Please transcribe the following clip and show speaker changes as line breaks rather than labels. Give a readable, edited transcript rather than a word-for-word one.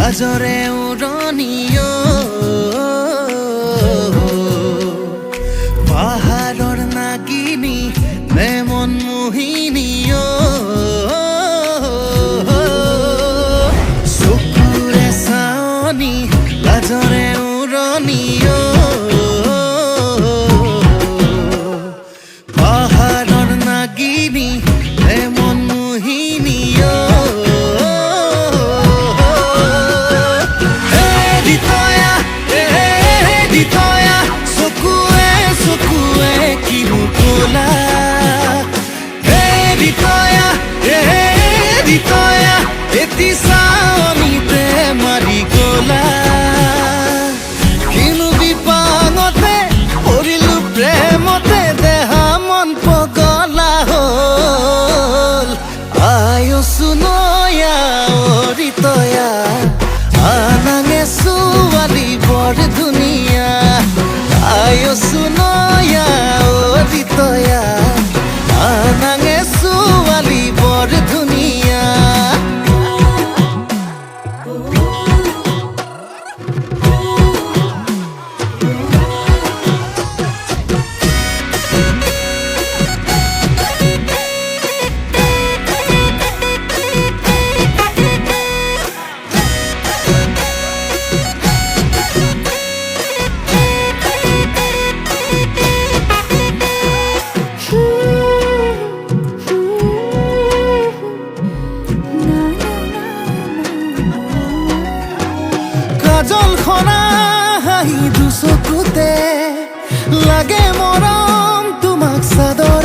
লাজৰে উৰণিও পাহাৰৰ নাগিনী নে মন মোহিনীও চকুৰে চাৱনি লাজৰে উৰণিও পাহাৰৰ নাগিনী নে মন মোহিনীও এটি চাৱনিতে মাৰি গলা কিনো বিপাঙতে পৰিলো প্ৰেমতে দেহা মন পগলা হ'ল আয়ুসু নয়া অৰিতয়া আনাঙে ছোৱালী বৰ ধুনীয়া আয়ুসু নয়া অৰিতয়া আনাঙে ছোৱালী বৰ ধুনীয়া কাজল খনা হাঁহি দুচকুতে লাগে মৰম তোমাক চাদৰ